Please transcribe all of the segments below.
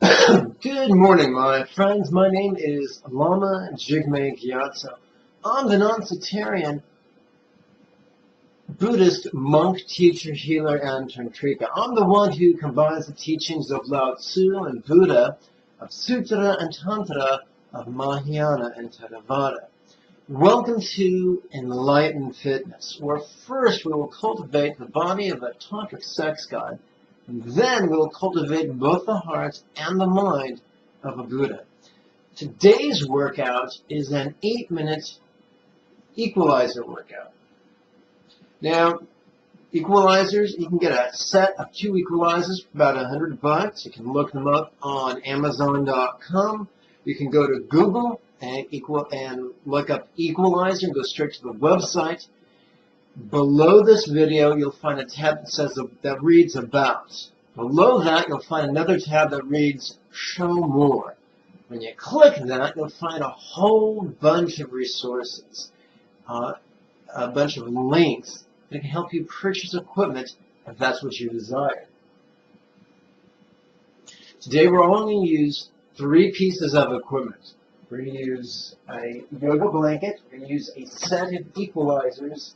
Good morning, my friends. My name is Lama Jigme. I'm the non-sectarian Buddhist monk, teacher, healer, and tantrika. I'm the one who combines the teachings of Lao-Tzu and Buddha, of Sutra and Tantra, of Mahayana and Theravada. Welcome to Enlightened Fitness, where first we will cultivate the body of a tantric sex god, and then we will cultivate both the heart and the mind of a Buddha. Today's workout is an 8-minute equalizer workout. Now, equalizers, you can get a set of 2 equalizers for about $100. You can look them up on Amazon.com. You can go to Google and look up equalizer and go straight to the website. Below this video, you'll find a tab that reads About. Below that, you'll find another tab that reads Show More. When you click that, you'll find a whole bunch of resources, a bunch of links that can help you purchase equipment if that's what you desire. Today, we're only going to use 3 pieces of equipment. We're going to use a yoga blanket, we're going to use a set of equalizers,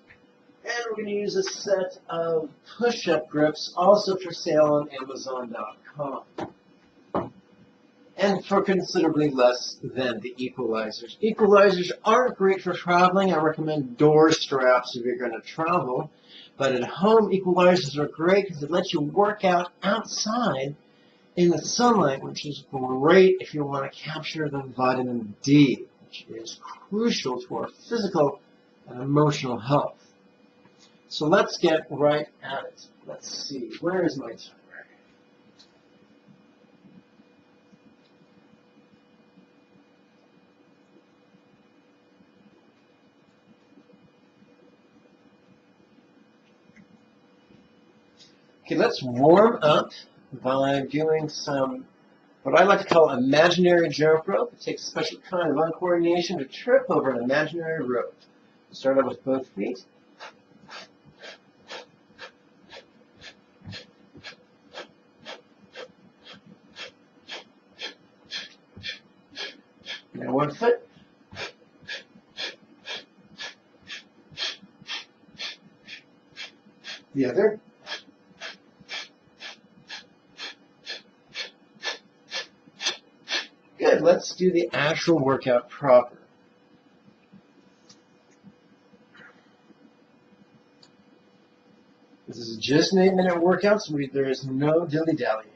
and we're going to use a set of push-up grips, also for sale on Amazon.com. And for considerably less than the equalizers. Equalizers aren't great for traveling. I recommend door straps if you're going to travel. But at home, equalizers are great because it lets you work out outside in the sunlight, which is great if you want to capture the vitamin D, which is crucial to our physical and emotional health. So let's get right at it. Let's see, where is my timer? Okay, let's warm up by doing some, what I like to call imaginary jump rope. It takes a special kind of uncoordination to trip over an imaginary rope. Start out with both feet. Now 1 foot. The other. Good, let's do the actual workout proper. This is just an 8-minute workout, so there is no dilly-dallying.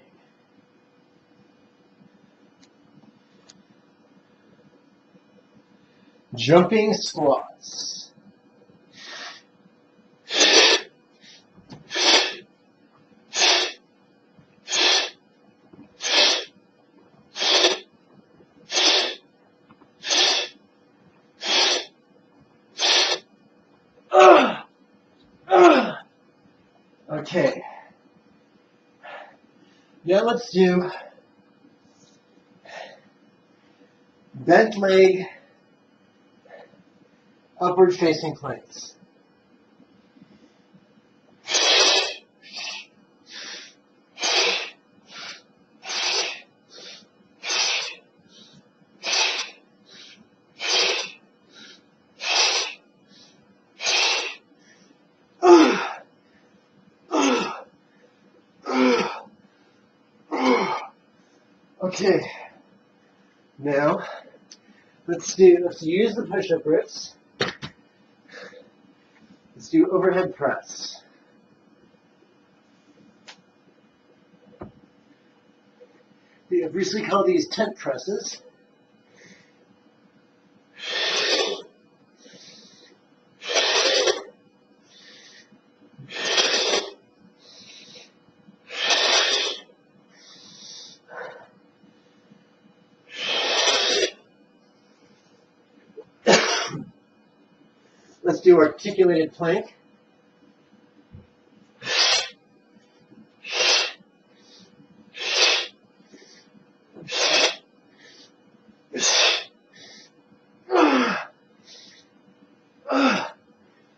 Jumping squats. Okay. Now let's do bent leg, upward facing planks. Okay, now let's use the push-up grips. Let's do overhead press. We have recently called these tent presses. Let's do articulated plank.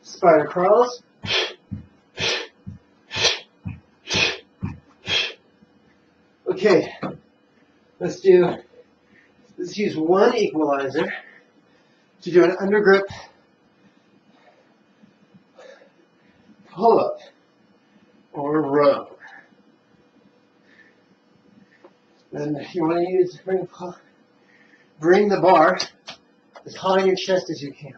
Spider crawls. Okay, Let's use one equalizer to do an undergrip pull-up or row. Then you want to bring the bar as high in your chest as you can.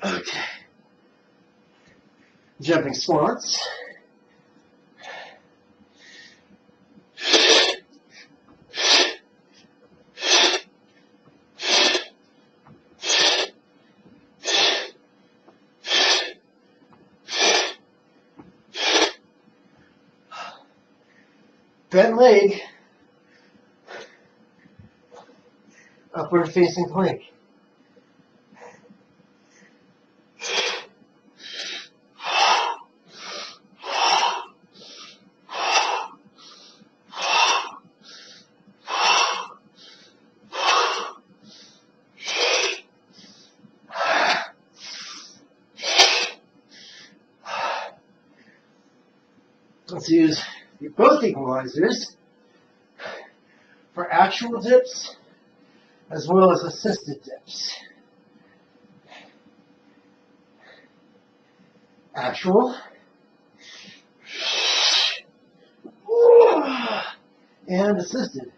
Okay. Jumping squats. Bent leg, upward facing plank. Let's use both equalizers for actual dips as well as assisted dips. Actual and assisted.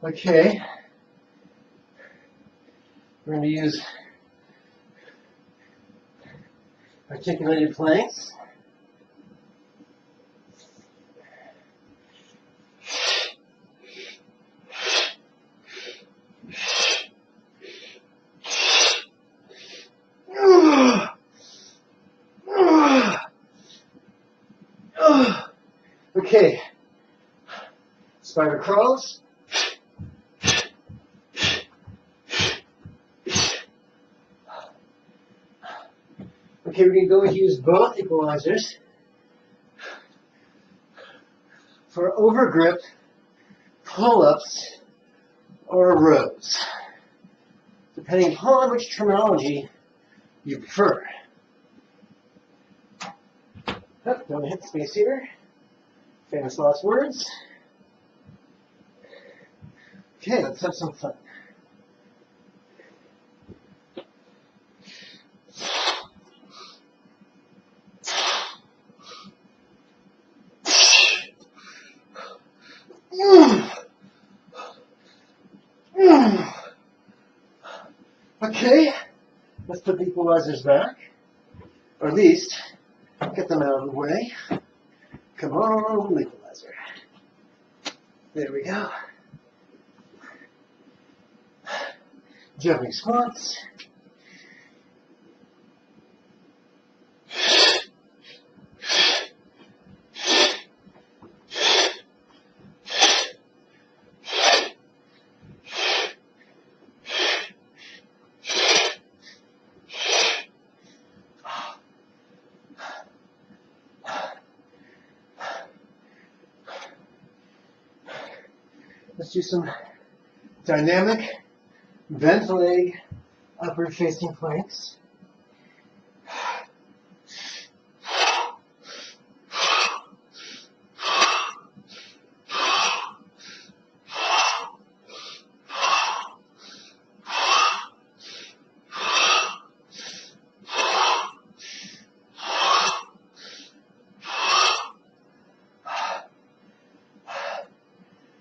Okay, we're going to use articulated planks. Okay, spider crawls. Okay, we're going to go and use both equalizers for overgrip pull-ups or rows, depending upon which terminology you prefer. Oh, don't hit space here. Famous last words. Okay, let's have some fun. Okay, let's put the equalizers back, or at least get them out of the way. Come on, equalizer. There we go. Jumping squats. Let's do some dynamic bent leg upward facing planks.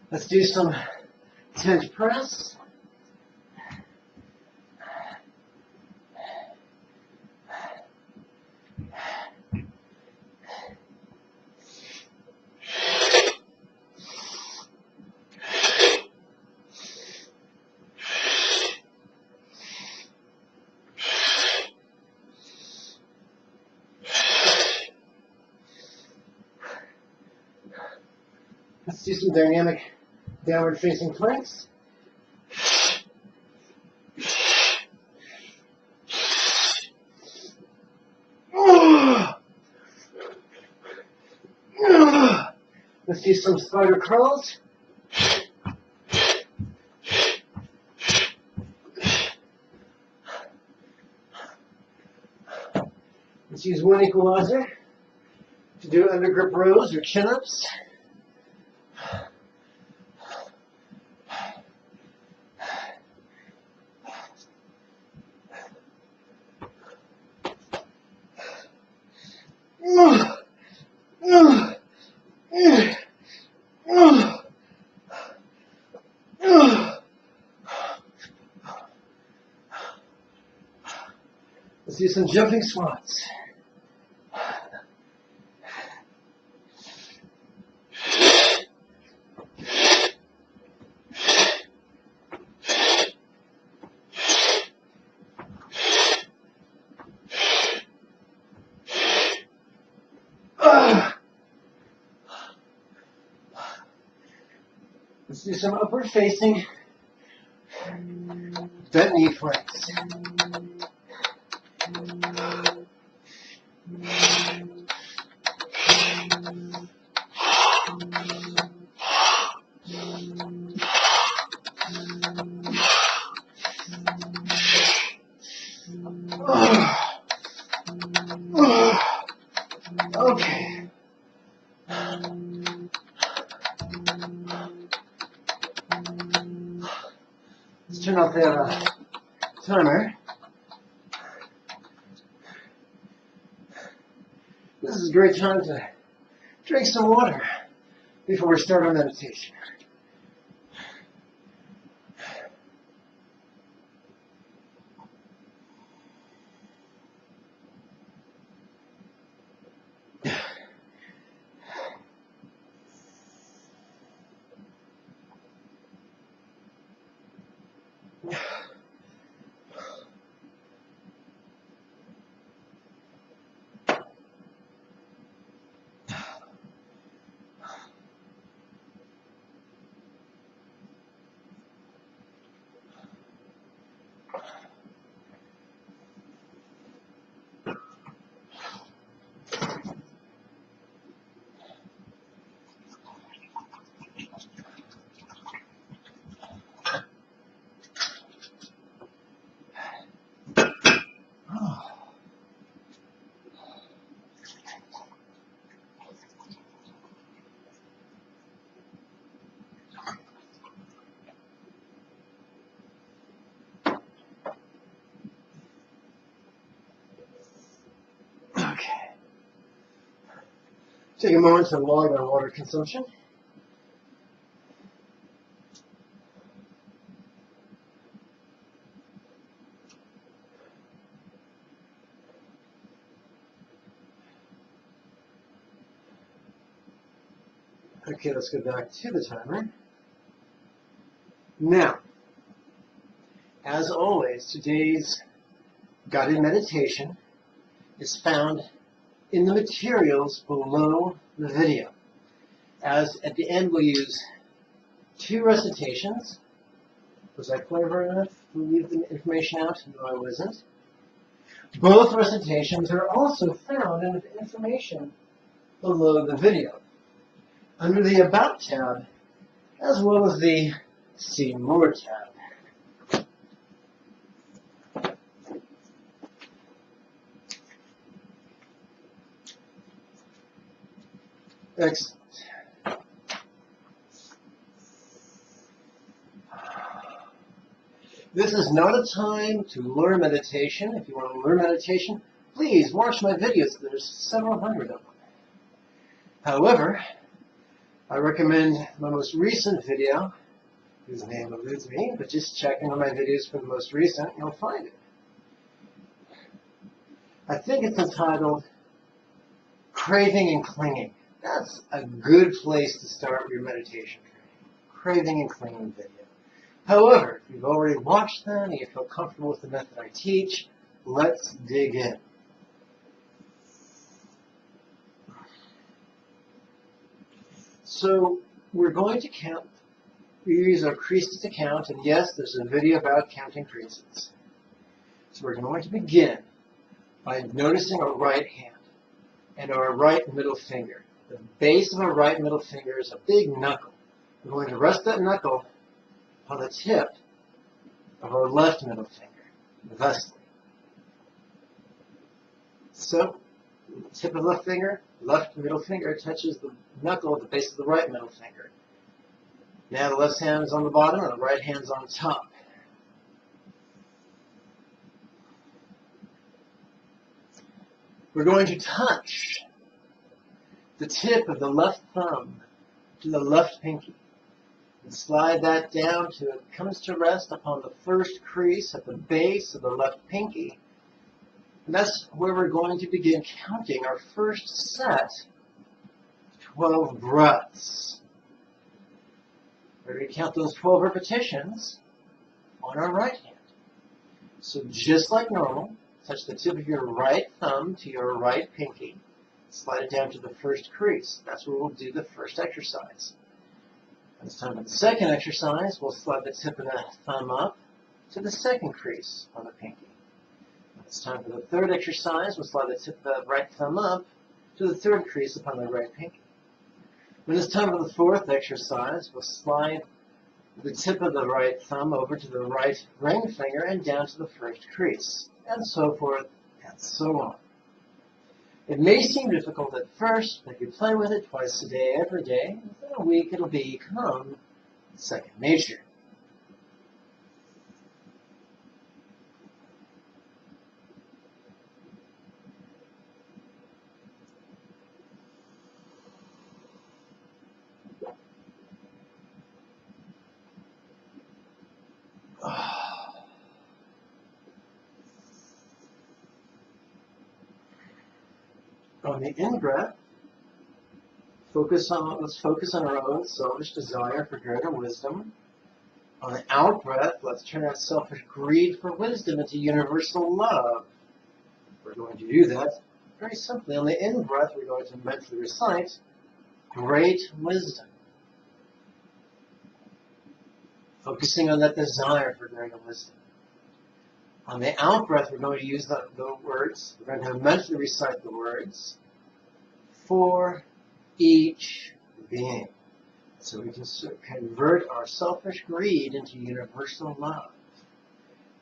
Let's do some tent press. Let's do some dynamic downward facing planks. Let's do some spider crawls. Let's use one equalizer to do undergrip rows or chin-ups. Let's do some jumping squats. Let's do some upward facing bent knee planks. Okay. Let's turn off that timer. This is a great time to drink some water before we start our meditation. Take a moment to log our water consumption. Okay, let's go back to the timer. Now, as always, today's guided meditation is found in the materials below the video. As at the end we'll use 2 recitations. Was I clever enough to leave the information out? No, I wasn't. Both recitations are also found in the information below the video, under the About tab, as well as the See More tab. Excellent. This is not a time to learn meditation. If you want to learn meditation, please watch my videos. There's several hundred of them. However, I recommend my most recent video, whose name eludes me, but just check into my videos for the most recent, and you'll find it. I think it's entitled Craving and Clinging. That's a good place to start your meditation training. Craving and Clinging video. However, if you've already watched them and you feel comfortable with the method I teach, let's dig in. So we're going to count. We use our creases to count, and yes, there's a video about counting creases. So we're going to begin by noticing our right hand and our right middle finger. The base of our right middle finger is a big knuckle. We're going to rest that knuckle on the tip of our left middle finger, thusly. So, the tip of the left middle finger touches the knuckle at the base of the right middle finger. Now the left hand is on the bottom and the right hand's on top. We're going to touch the tip of the left thumb to the left pinky and slide that down till it comes to rest upon the first crease at the base of the left pinky. And that's where we're going to begin counting our first set of 12 breaths. We're going to count those 12 repetitions on our right hand. So just like normal, touch the tip of your right thumb to your right pinky. Slide it down to the first crease. That's where we'll do the first exercise. When it's time for the second exercise, we'll slide the tip of the thumb up to the second crease on the pinky. When it's time for the third exercise, we'll slide the tip of the right thumb up to the third crease upon the right pinky. When it's time for the fourth exercise, we'll slide the tip of the right thumb over to the right ring finger and down to the first crease, and so forth and so on. It may seem difficult at first, but if you play with it twice a day, every day, within a week it'll become second nature. On the in-breath, let's focus on our own selfish desire for greater wisdom. On the out-breath, let's turn our selfish greed for wisdom into universal love. We're going to do that very simply. On the in-breath, we're going to mentally recite great wisdom, focusing on that desire for greater wisdom. On the out-breath, we're going to use the words. We're going to mentally recite the words for each being. So we can convert our selfish greed into universal love.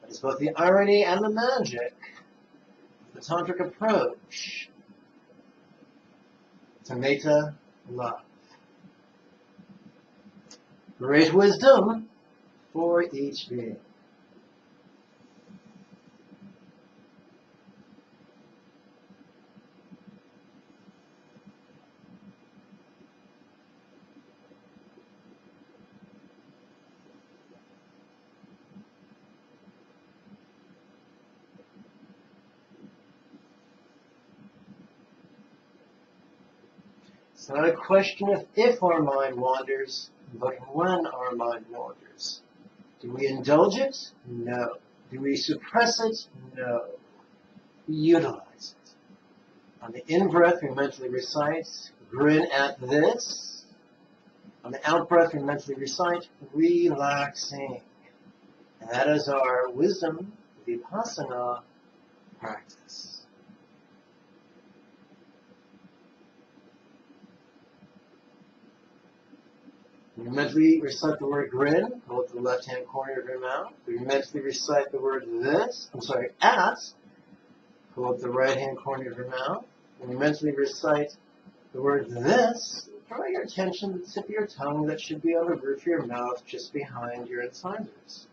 That is both the irony and the magic of the tantric approach to metta love. Great wisdom for each being. It's not a question of if our mind wanders, but when our mind wanders. Do we indulge it? No. Do we suppress it? No. We utilize it. On the in-breath, we mentally recite, grin at this. On the out-breath, we mentally recite, relaxing. And that is our wisdom, vipassana practice. We mentally recite the word grin, hold the left-hand corner of your mouth. We mentally recite the word at, hold the right-hand corner of your mouth. And we mentally recite the word this, draw your attention to the tip of your tongue that should be on the roof of your mouth just behind your incisors.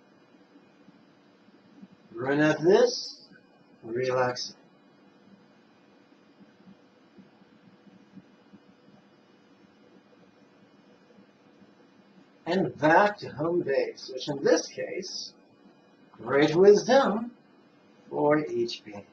Grin at this, relax. And back to home base, which in this case, great wisdom for each being.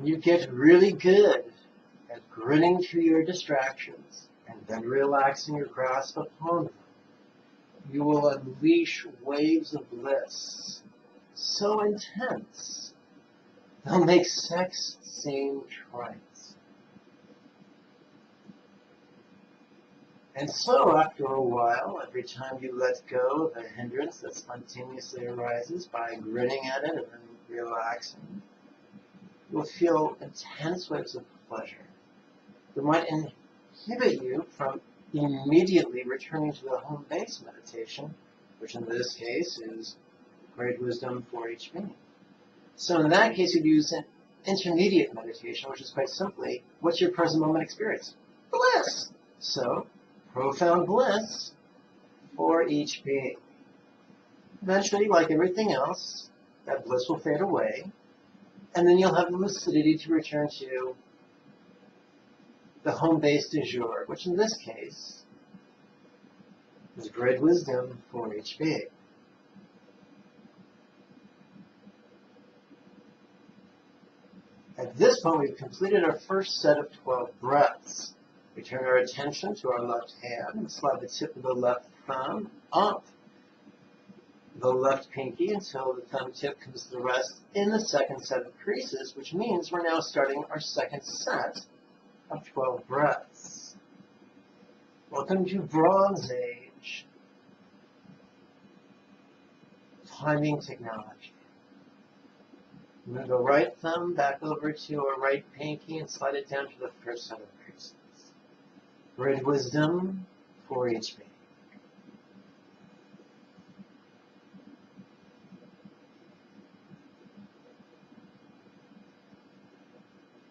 You get really good at grinning to your distractions and then relaxing your grasp upon them. You will unleash waves of bliss so intense they'll make sex seem trite. And so, after a while, every time you let go of a hindrance that spontaneously arises by grinning at it and then relaxing, you'll feel intense waves of pleasure that might inhibit you from immediately returning to the home base meditation, which in this case is great wisdom for each being. So in that case, you'd use an intermediate meditation, which is quite simply, what's your present moment experience? Bliss! So, profound bliss for each being. Eventually, like everything else, that bliss will fade away, and then you'll have the lucidity to return to the home base du jour, which in this case is great wisdom for each being. At this point, we've completed our first set of 12 breaths. We turn our attention to our left hand and slide the tip of the left thumb up the left pinky until the thumb tip comes to rest in the second set of creases, which means we're now starting our second set of 12 breaths. Welcome to Bronze Age timing technology. Move the right thumb back over to our right pinky and slide it down to the first set of creases. Great wisdom for each being.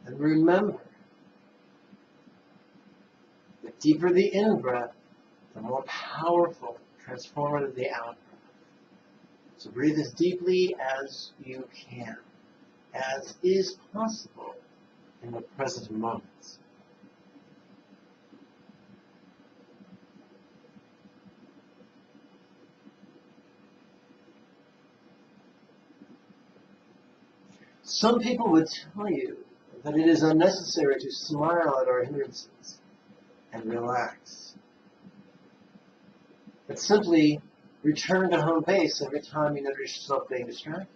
And remember, the deeper the in-breath, the more powerful, transformative the out-breath. So breathe as deeply as you can, as is possible in the present moment. Some people would tell you that it is unnecessary to smile at our hindrances and relax, but simply return to home base every time you notice yourself being distracted.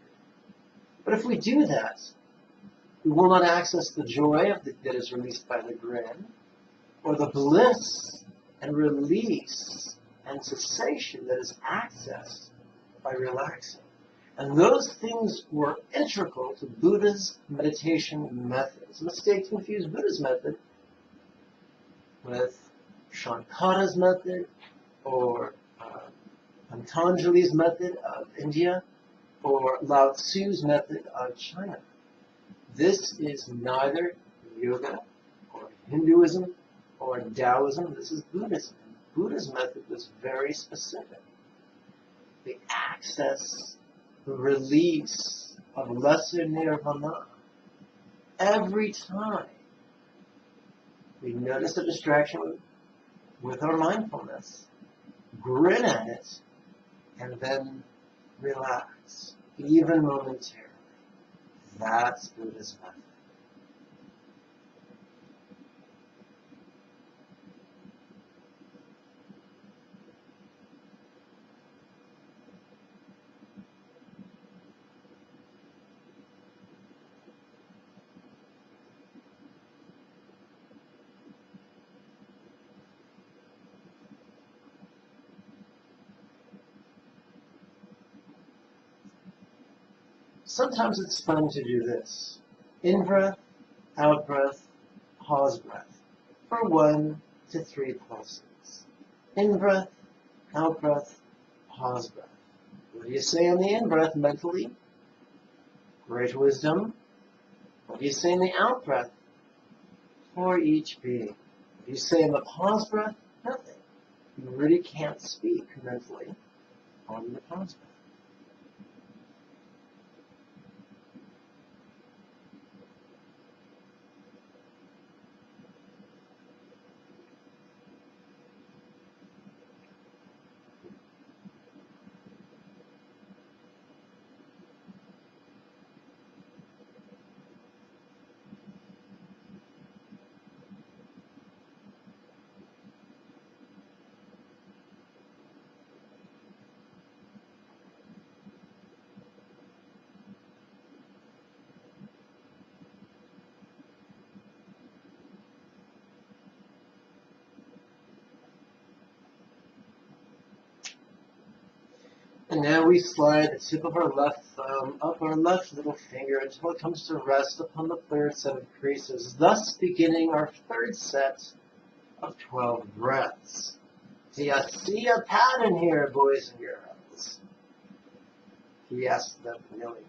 But if we do that, we will not access the joy that is released by the grin, or the bliss and release and cessation that is accessed by relaxing. And those things were integral to Buddha's meditation method. It's a mistake to confuse Buddha's method with Shankara's method or Patanjali's method of India or Lao Tzu's method of China. This is neither yoga or Hinduism or Taoism. This is Buddhism. Buddha's method was very specific. The access, the release of lesser nirvana. Every time we notice a distraction with our mindfulness, grin at it, and then relax, even momentarily. That's Buddha's method. Sometimes it's fun to do this. In-breath, out-breath, pause breath for 1 to 3 pulses. In-breath, out-breath, pause breath. What do you say on the in-breath mentally? Great wisdom. What do you say in the out-breath? For each being. What do you say in the pause breath? Nothing. You really can't speak mentally on the pause breath. And now we slide the tip of our left thumb up our left little finger until it comes to rest upon the third set of creases, thus beginning our third set of 12 breaths. Do you see a pattern here, boys and girls? He asked them knowingly.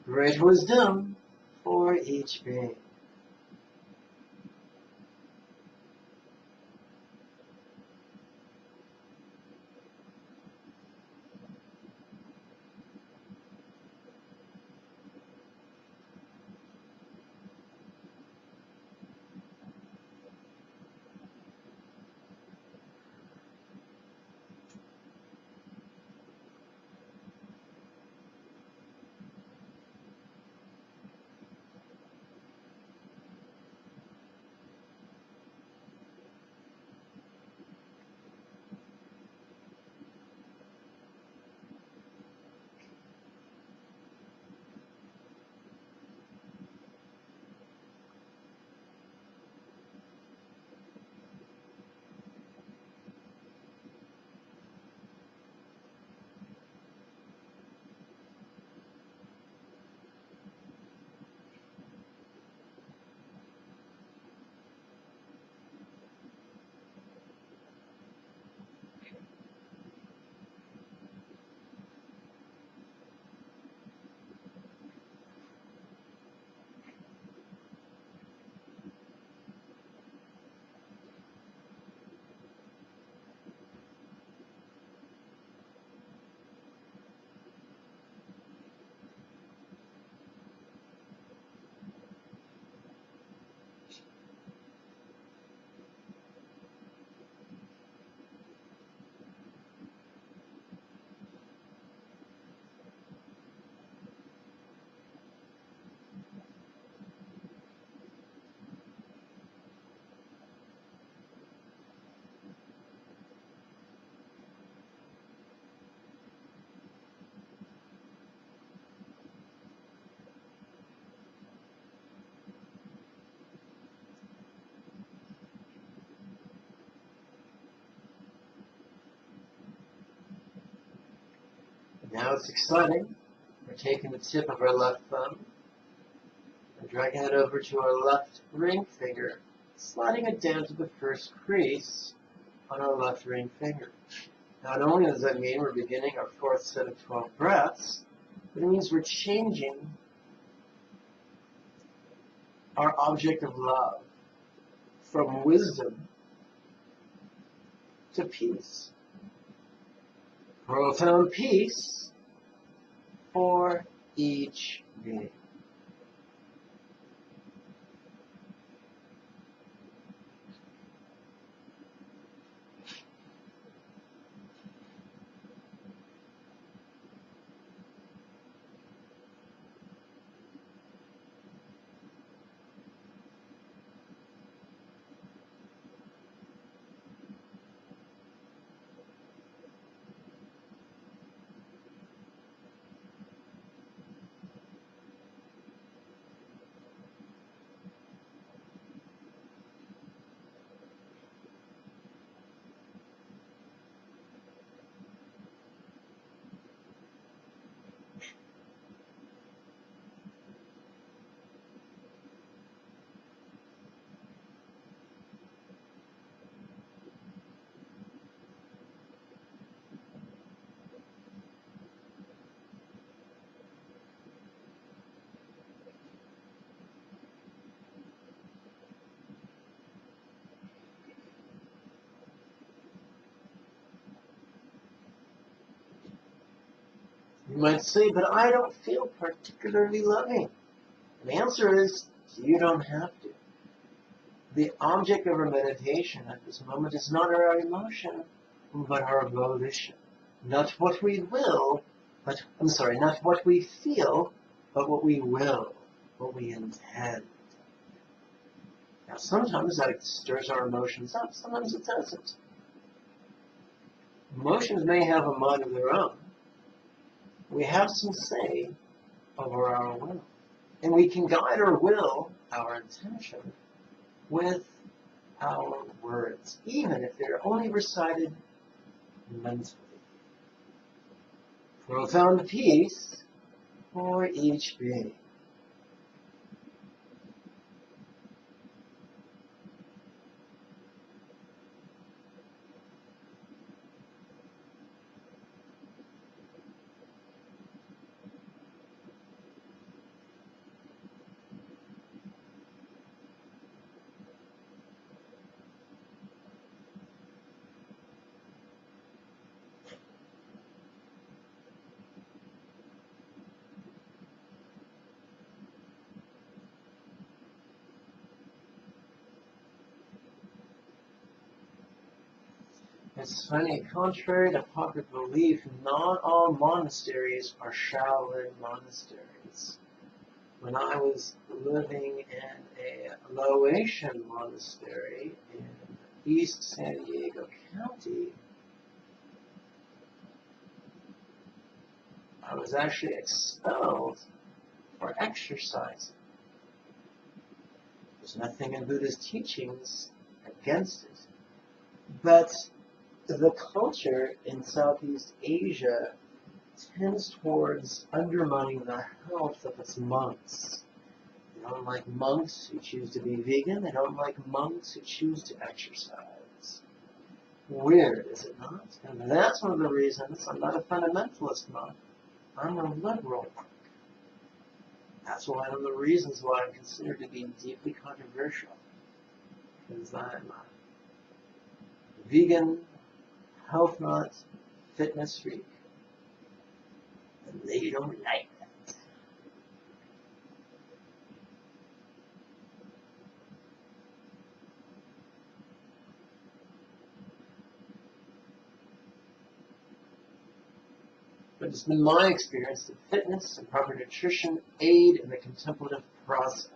Great wisdom for each being. Now it's exciting. We're taking the tip of our left thumb and dragging it over to our left ring finger, sliding it down to the first crease on our left ring finger. Not only does that mean we're beginning our fourth set of 12 breaths, but it means we're changing our object of love from wisdom to peace. Profound peace for each being. You might say, but I don't feel particularly loving. And the answer is, you don't have to. The object of our meditation at this moment is not our emotion, but our volition. Not what we will, but, not what we feel, but what we will, what we intend. Now, sometimes that stirs our emotions up, sometimes it doesn't. Emotions may have a mind of their own. We have some say over our will. And we can guide our will, our intention, with our words, even if they're only recited mentally. Profound peace for each being. It's funny, contrary to popular belief, not all monasteries are Shaolin monasteries. When I was living in a Laotian monastery in East San Diego County, I was actually expelled for exercising. There's nothing in Buddha's teachings against it. But the culture in Southeast Asia tends towards undermining the health of its monks. They don't like monks who choose to be vegan. They don't like monks who choose to exercise. Weird, is it not? And that's one of the reasons I'm not a fundamentalist monk. I'm a liberal monk. That's one of the reasons why I'm considered to be deeply controversial. Because I'm a vegan, health nut, fitness freak. And they don't like that. But it's been my experience that fitness and proper nutrition aid in the contemplative process.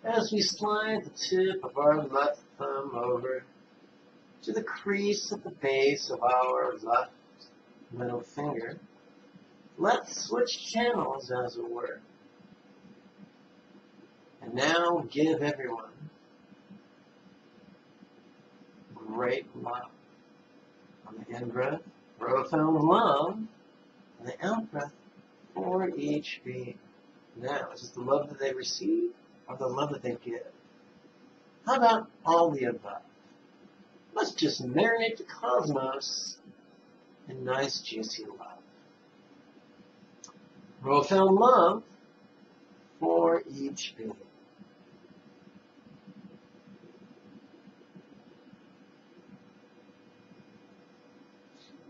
as we slide the tip of our left thumb over to the crease at the base of our left middle finger. Let's switch channels, as it were. And now give everyone great love. On the in-breath, profound love. On the out-breath, for each being. Now, is it the love that they receive or the love that they give? How about all the above? Let's just marinate the cosmos in nice, juicy love. Profound love for each being.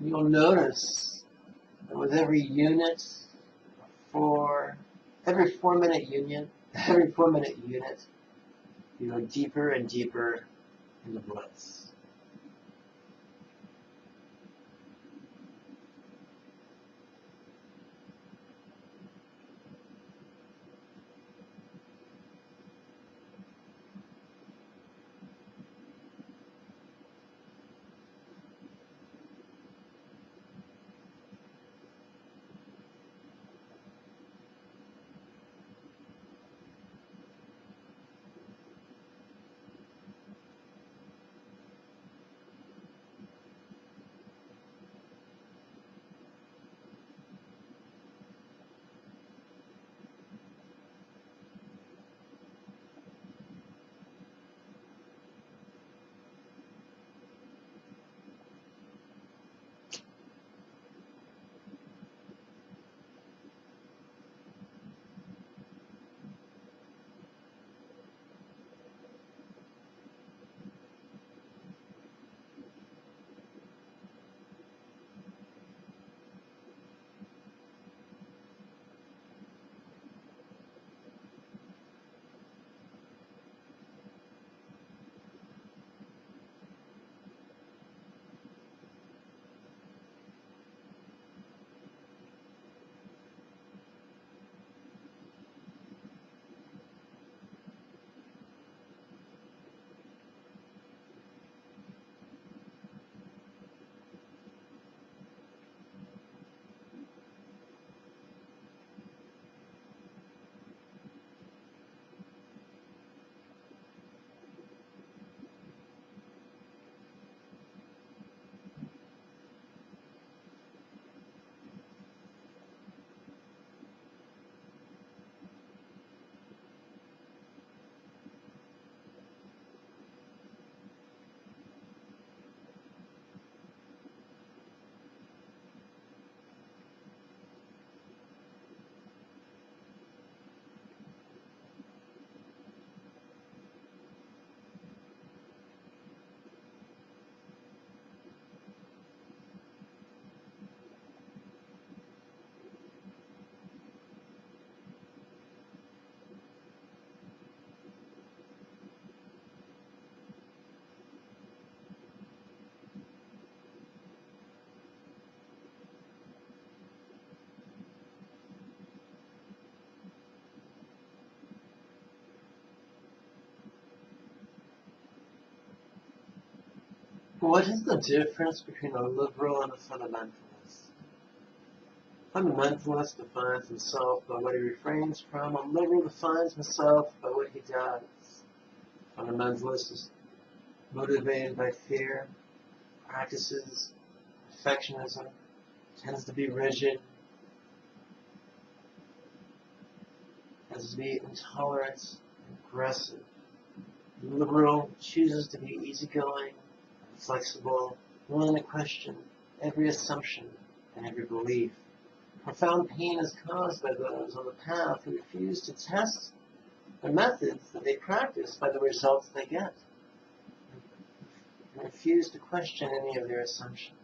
You'll notice that with every unit, every 4-minute unit, you go deeper and deeper into bliss. What is the difference between a liberal and a fundamentalist? Fundamentalist defines himself by what he refrains from. A liberal defines himself by what he does. Fundamentalist is motivated by fear, practices perfectionism, tends to be rigid, tends to be intolerant, aggressive. The liberal chooses to be easygoing, flexible, willing to question every assumption and every belief. Profound pain is caused by those on the path who refuse to test the methods that they practice by the results they get, and refuse to question any of their assumptions.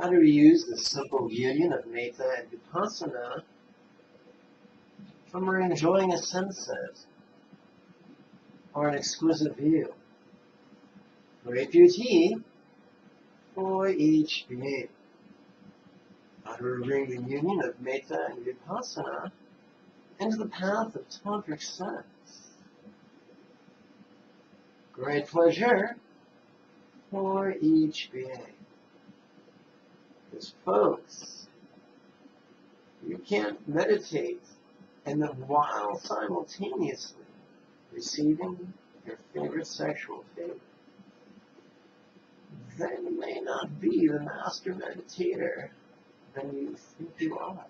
How do we use the simple union of metta and vipassana when we're enjoying a sunset or an exquisite view? Great beauty for each being. How do we bring the union of metta and vipassana into the path of tantric sex? Great pleasure for each being. Because folks, you can't meditate and then while simultaneously receiving your favorite sexual favor, then you may not be the master meditator than you think you are.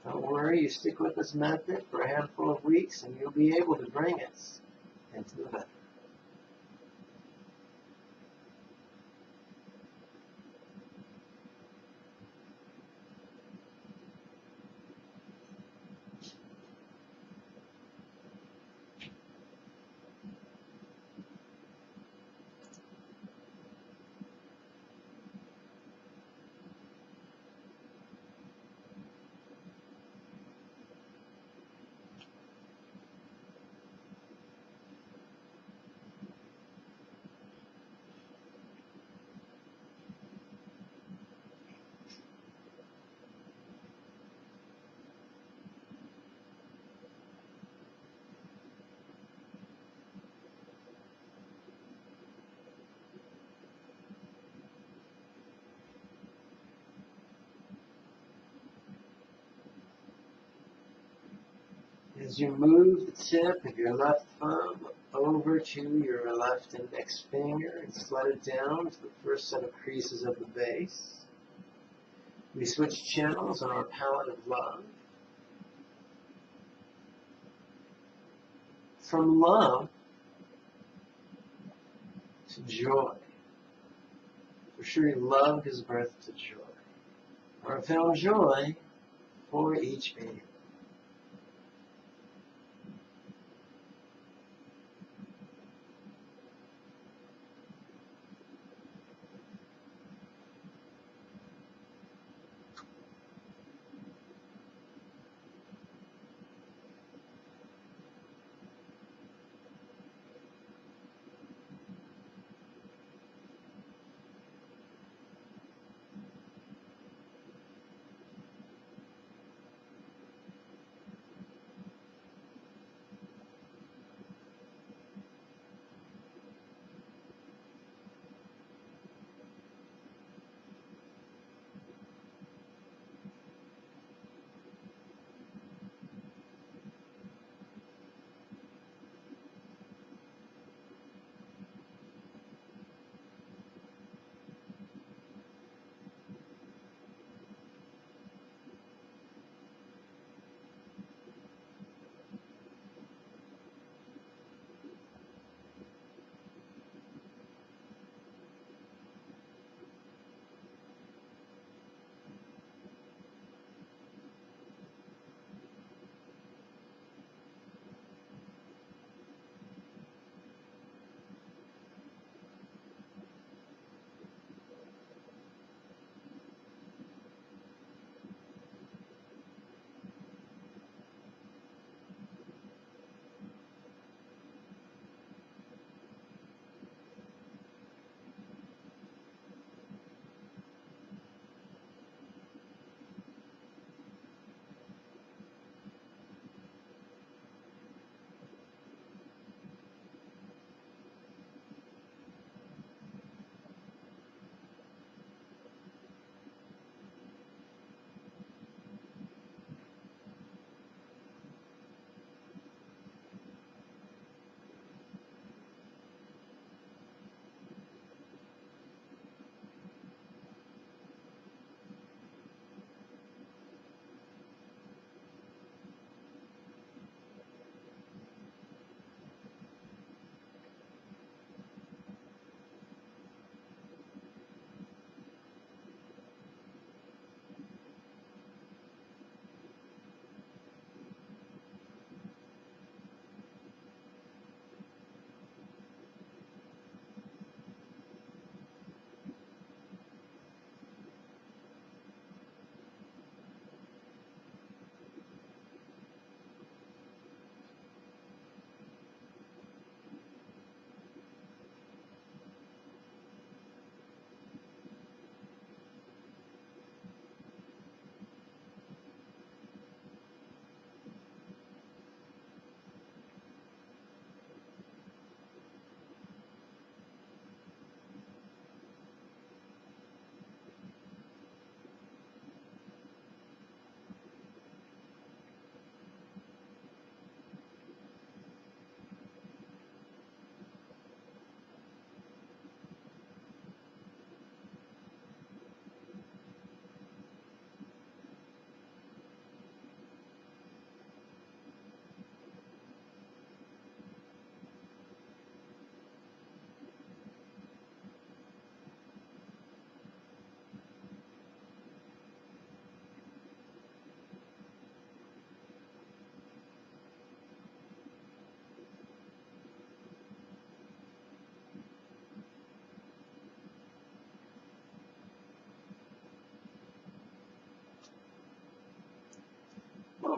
Don't worry, you stick with this method for a handful of weeks and you'll be able to bring it into the bedroom. As you move the tip of your left thumb over to your left index finger and slide it down to the first set of creases of the base, we switch channels on our palette of love. From love to joy. For sure, love gives birth to joy. Or found joy for each being.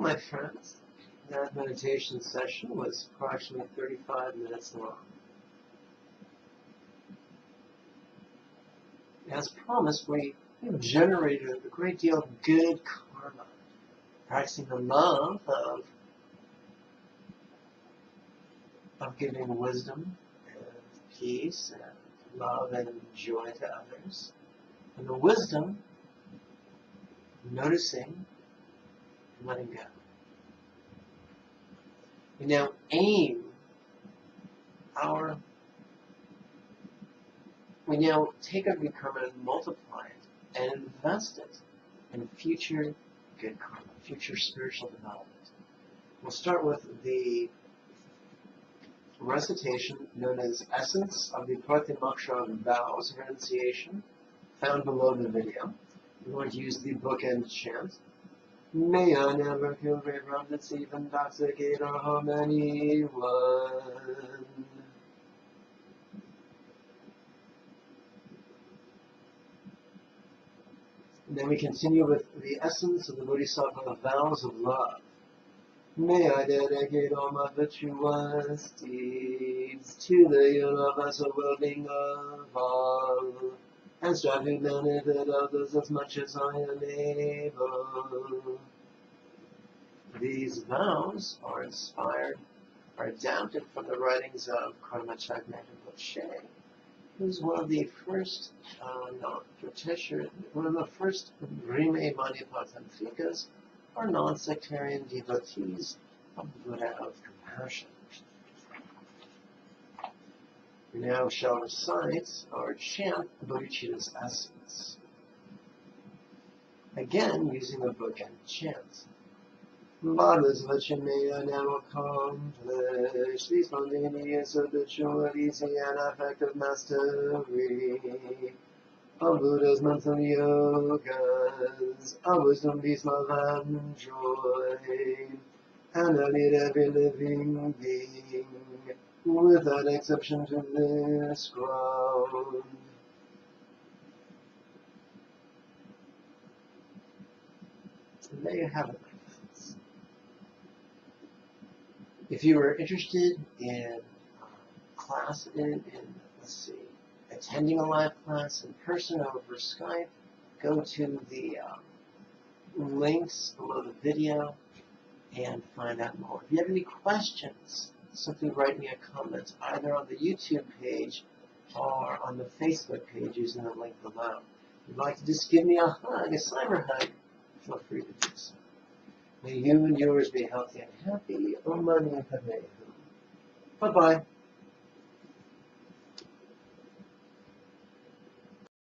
my friends, that meditation session was approximately 35 minutes long. As promised, we generated a great deal of good karma, practicing the love of giving wisdom and peace and love and joy to others. And the wisdom, noticing and letting go. We now take our good karma and multiply it and invest it in future good karma, future spiritual development. We'll start with the recitation known as Essence of the Pratimoksha Vows of Renunciation, found below the video. We're going to use the bookend chant. May I never feel great wrong that's even intoxicate or harm anyone. And then we continue with the essence of the Bodhisattva vows of love. May I dedicate all my virtuous deeds to the universal well-being of all, and strive to benefit others as much as I am able. These vows are adapted from the writings of Karma Chagmata Boshe, who's one of the first Jigme Manipatantrikas, or non-sectarian devotees of the Buddha of Compassion. We now shall recite or chant Bodhicitta's essence. Again, using the bookend chant. Bhagavat's Vachame I now accomplish these spontaneous habitualities and affective mastery of Buddha's mental yogas, of wisdom, peace, love, and joy, and I lead every living being, without exception, to this ground. And there you have it, my friends. If you are interested in attending a live class in person or over Skype, go to the links below the video and find out more. If you have any questions, simply write me a comment either on the YouTube page or on the Facebook page using the link below. If you'd like to just give me a hug, a cyber hug, feel free to do so. May you and yours be healthy and happy. Om Mani Padme Hum. Bye-bye.